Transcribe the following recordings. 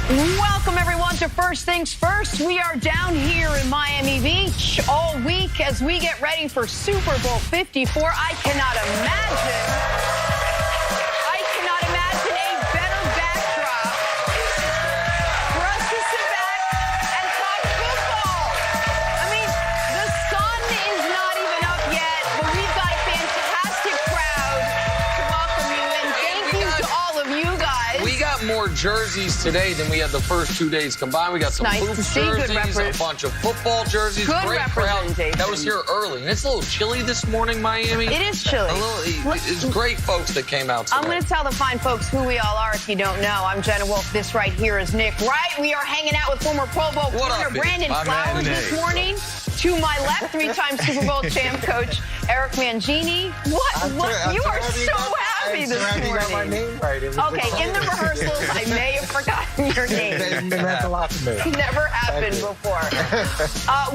Welcome, everyone, to First Things First. We are down here in Miami Beach all week as we get ready for Super Bowl 54. I cannot imagine a better backdrop for us to sit back and talk football. I mean, the sun is not even up yet, but we've got a fantastic crowd to welcome you in. Thank you to all of you guys. We got more jerseys today than we had the first 2 days combined. We got some hoops jerseys, a bunch of football jerseys. Great crowd that was here early. And it's a little chilly this morning, Miami. It is chilly. It's great folks that came out today. I'm going to tell the fine folks who we all are if you don't know. I'm Jenna Wolf. This right here is Nick Wright. We are hanging out with former Pro Bowl corner Brandon Flowers this morning. To my left, three-time Super Bowl champ coach Eric Mangini. You are so happy this morning. You got my name right. Okay, in the rehearsals, I may have forgotten your name. It meant a lot to me. Never happened before.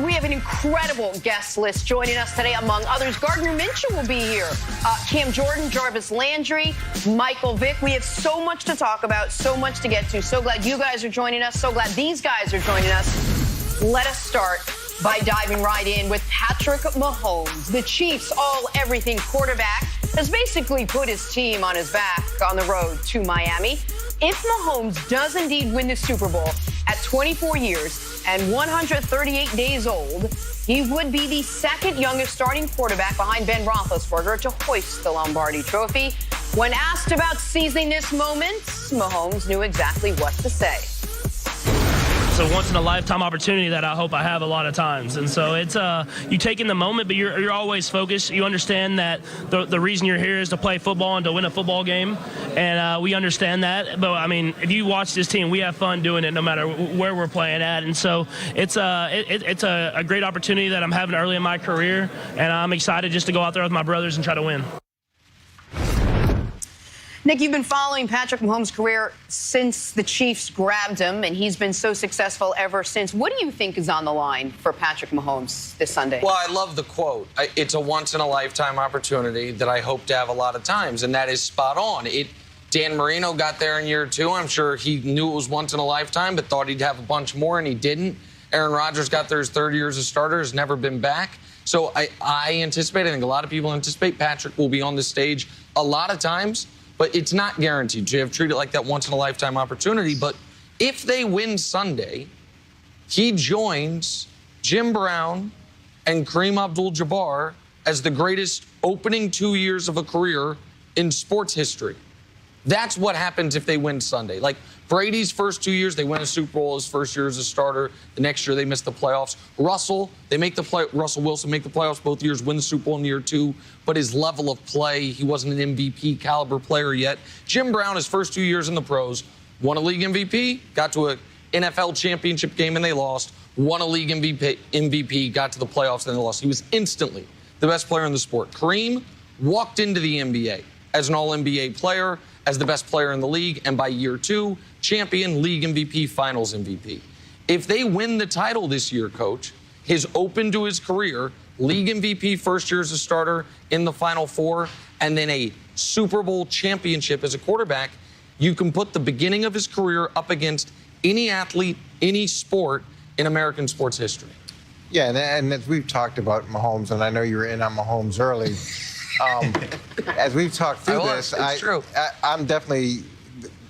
We have an incredible guest list joining us today. Among others, Gardner Minshew will be here. Cam Jordan, Jarvis Landry, Michael Vick. We have so much to talk about, so much to get to. So glad you guys are joining us. So glad these guys are joining us. Let us start by diving right in with Patrick Mahomes. The Chiefs' all-everything quarterback has basically put his team on his back on the road to Miami. If Mahomes does indeed win the Super Bowl at 24 years and 138 days old, he would be the second youngest starting quarterback behind Ben Roethlisberger to hoist the Lombardi Trophy. When asked about seizing this moment, Mahomes knew exactly what to say. It's a once-in-a-lifetime opportunity that I hope I have a lot of times. And so it's you take in the moment, but you're always focused. You understand that the reason you're here is to play football and to win a football game, and we understand that. But, I mean, if you watch this team, we have fun doing it no matter where we're playing at. And so it's a great opportunity that I'm having early in my career, and I'm excited just to go out there with my brothers and try to win. Nick, you've been following Patrick Mahomes' career since the Chiefs grabbed him, and he's been so successful ever since. What do you think is on the line for Patrick Mahomes this Sunday? Well, I love the quote. It's a once-in-a-lifetime opportunity that I hope to have a lot of times, and that is spot on. Dan Marino got there in year 2. I'm sure he knew it was once in a lifetime, but thought he'd have a bunch more, and he didn't. Aaron Rodgers got there his 3rd year as a starter, has never been back. So I anticipate, I think a lot of people anticipate Patrick will be on the stage a lot of times, but it's not guaranteed. So you have to treat it like that once-in-a-lifetime opportunity. But if they win Sunday, he joins Jim Brown and Kareem Abdul-Jabbar as the greatest opening 2 years of a career in sports history. That's what happens if they win Sunday. Like Brady's first 2 years, they win a Super Bowl his first year as a starter. The next year, they miss the playoffs. Russell Wilson make the playoffs both years, win the Super Bowl in year 2. But his level of play, he wasn't an MVP caliber player yet. Jim Brown, his first 2 years in the pros, won a league MVP, got to an NFL championship game and they lost. Won a league MVP, got to the playoffs and they lost. He was instantly the best player in the sport. Kareem walked into the NBA as an All-NBA player, as the best player in the league, and by year 2, champion, league MVP, finals MVP. If they win the title this year, Coach, his open to his career, league MVP first year as a starter in the Final Four, and then a Super Bowl championship as a quarterback, you can put the beginning of his career up against any athlete, any sport in American sports history. Yeah, and as we've talked about Mahomes, and I know you were in on Mahomes early, as we've talked through this, I'm definitely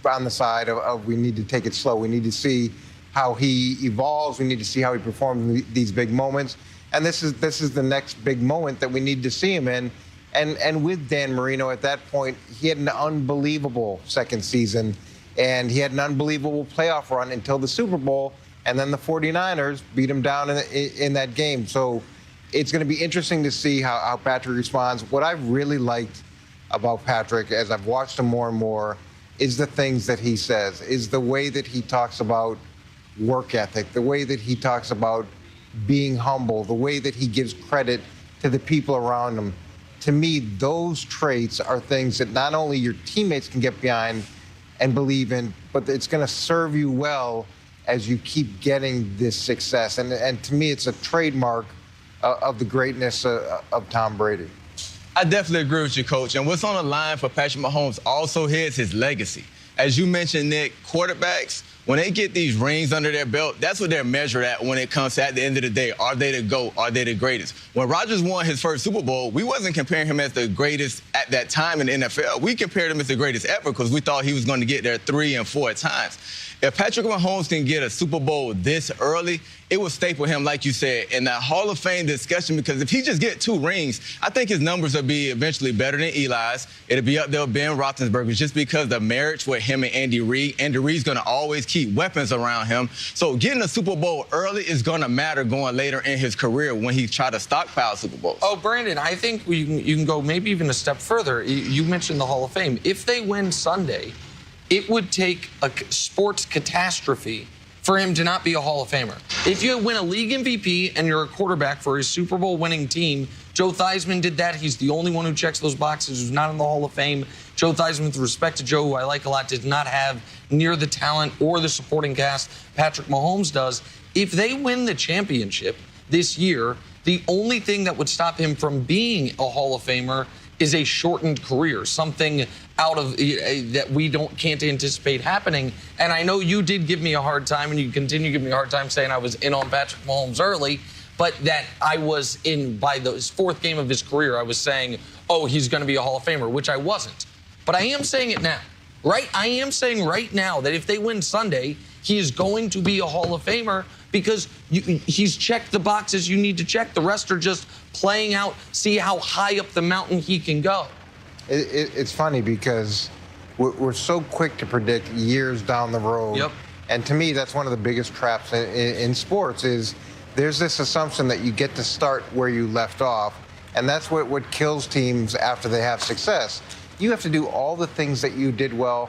on the side of we need to take it slow. We need to see how he evolves. We need to see how he performs in these big moments. And this is the next big moment that we need to see him in. And with Dan Marino at that point, he had an unbelievable second season, and he had an unbelievable playoff run until the Super Bowl, and then the 49ers beat him down in that game. So it's going to be interesting to see how Patrick responds. What I've really liked about Patrick, as I've watched him more and more, is the things that he says, is the way that he talks about work ethic, the way that he talks about being humble, the way that he gives credit to the people around him. To me, those traits are things that not only your teammates can get behind and believe in, but it's going to serve you well as you keep getting this success. And to me, it's a trademark of the greatness of Tom Brady. I definitely agree with you, Coach. And what's on the line for Patrick Mahomes also here is his legacy. As you mentioned, Nick, quarterbacks when they get these rings under their belt, that's what they're measured at when it comes to, at the end of the day, are they the GOAT? Are they the greatest? When Rodgers won his first Super Bowl, we wasn't comparing him as the greatest at that time in the NFL. We compared him as the greatest ever because we thought he was going to get there 3 and 4 times. If Patrick Mahomes can get a Super Bowl this early, it will staple him, like you said, in that Hall of Fame discussion, because if he just get 2 rings, I think his numbers will be eventually better than Eli's. It'll be up there with Ben Roethlisberger's just because the marriage with him and Andy Reid. Andy Reid's going to always keep weapons around him. So getting a Super Bowl early is going to matter going later in his career when he try to stockpile Super Bowls. Oh, Brandon, I think you can go maybe even a step further. You mentioned the Hall of Fame. If they win Sunday, it would take a sports catastrophe for him to not be a Hall of Famer. If you win a league MVP and you're a quarterback for a Super Bowl winning team, Joe Theismann did that. He's the only one who checks those boxes who's not in the Hall of Fame. Joe Theismann, with respect to Joe, who I like a lot, did not have near the talent or the supporting cast Patrick Mahomes does. If they win the championship this year, the only thing that would stop him from being a Hall of Famer is a shortened career, something out of that we can't anticipate happening. And I know you did give me a hard time, and you continue to give me a hard time saying I was in on Patrick Mahomes early, but that I was in by his 4th game of his career. I was saying, oh, he's going to be a Hall of Famer, which I wasn't. But I am saying it now, right? I am saying right now that if they win Sunday, he is going to be a Hall of Famer because he's checked the boxes you need to check. The rest are just playing out, see how high up the mountain he can go. It's funny because we're so quick to predict years down the road. Yep. And to me, that's one of the biggest traps in sports is there's this assumption that you get to start where you left off. And that's what kills teams after they have success. You have to do all the things that you did well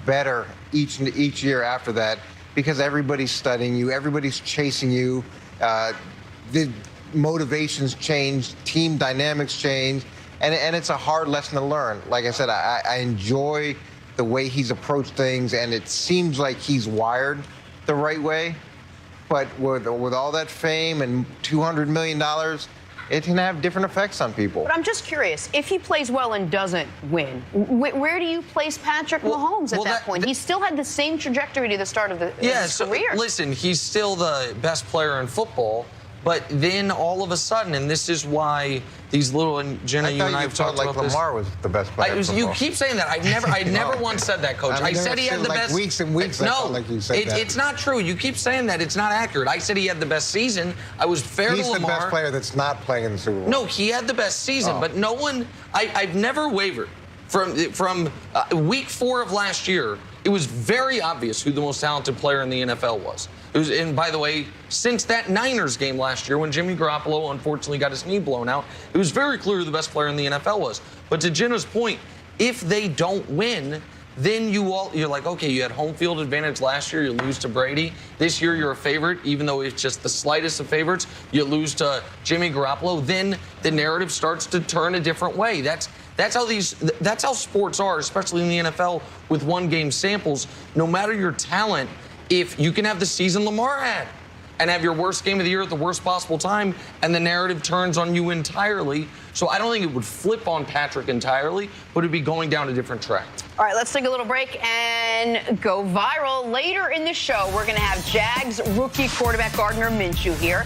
better each year after that because everybody's studying you, everybody's chasing you. The motivations change, team dynamics change, and it's a hard lesson to learn. Like I said, I enjoy the way he's approached things, and it seems like he's wired the right way. But with all that fame and $200 million, it can have different effects on people. But I'm just curious, if he plays well and doesn't win, where do you place Patrick Mahomes at that point? He still had the same trajectory to the start of his career. Listen, he's still the best player in football, but then all of a sudden, and this is why these little, and Jenna, you and I have talked about this. Lamar was the best player in football. You keep saying that. I never once said that, Coach. I said he had the best. Weeks and weeks. No, like you said that. It's not true. You keep saying that. It's not accurate. I said he had the best season. I was fair to Lamar. He's the best player that's not playing in the Super Bowl. No, he had the best season, but no one. I've never wavered from week 4 of last year. It was very obvious who the most talented player in the NFL was. And by the way, since that Niners game last year when Jimmy Garoppolo unfortunately got his knee blown out, it was very clear who the best player in the NFL was. But to Jenna's point, if they don't win, then you're like, okay, you had home field advantage last year, you lose to Brady. This year you're a favorite, even though it's just the slightest of favorites. You lose to Jimmy Garoppolo, then the narrative starts to turn a different way. That's how sports are, especially in the NFL with 1-game samples. No matter your talent, if you can have the season Lamar had and have your worst game of the year at the worst possible time, and the narrative turns on you entirely. So I don't think it would flip on Patrick entirely, but it'd be going down a different track. All right, let's take a little break and go viral. Later in the show, we're going to have Jags rookie quarterback Gardner Minshew here,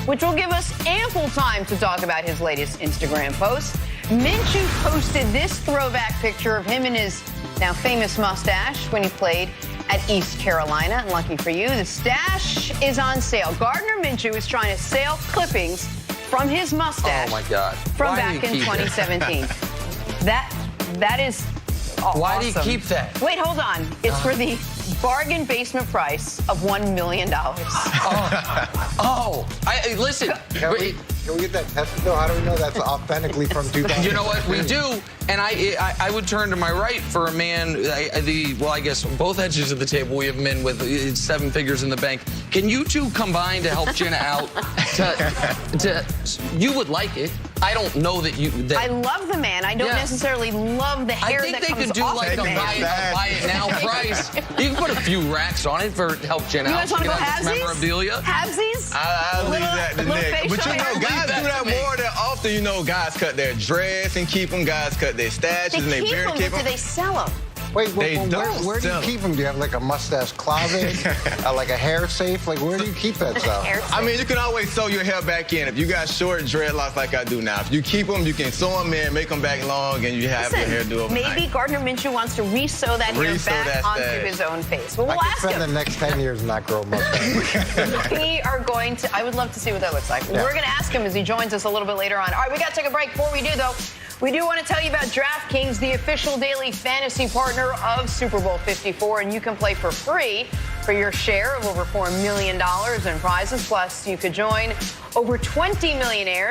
which will give us ample time to talk about his latest Instagram post. Minshew posted this throwback picture of him and his now famous mustache when he played at East Carolina. And lucky for you, the stash is on sale. Gardner Minshew is trying to sell clippings from his mustache. Oh my God! From back in 2017. That is awesome. Why do you keep that? Wait, hold on. It's for the bargain basement price of $1 million. Listen. Can we get that tested, though? How do we know that's authentically from 2000? You know what? We do. And I would turn to my right for a man, I guess both edges of the table, we have men with 7 figures in the bank. Can you two combine to help Jenna out? You would like it. I don't know that you... I love the man. I don't necessarily love the hair that comes off the man. I think they could do like a buy it now price. You can put a few racks on it for help Jenna out. You guys want to go halvesies? Halvesies? I'll leave that to Nick. But you know, guys do that more than often. You know, guys cut their dreads and keep them. Guys cut their stashes and their beard and keep them. Do they sell them? Wait, They don't where do you sell keep them? Do you have like a mustache closet, like a hair safe? Like where do you keep that stuff? I mean, you can always sew your hair back in. If you got short dreadlocks like I do now, if you keep them, you can sew them in, make them back long, and you have your hair do overnight. Maybe Gardner Minshew wants to re-sew that hair back onto his own face. Well, we'll I ask could spend him. the next 10 years not grow a mustache. We are going to, I would love to see what that looks like. Yeah. We're going to ask him as he joins us a little bit later on. All right, we got to take a break. Before we do, though, we do want to tell you about DraftKings, the official daily fantasy partner of Super Bowl 54, and you can play for free for your share of over $4 million in prizes. Plus, you could join over 20 millionaires.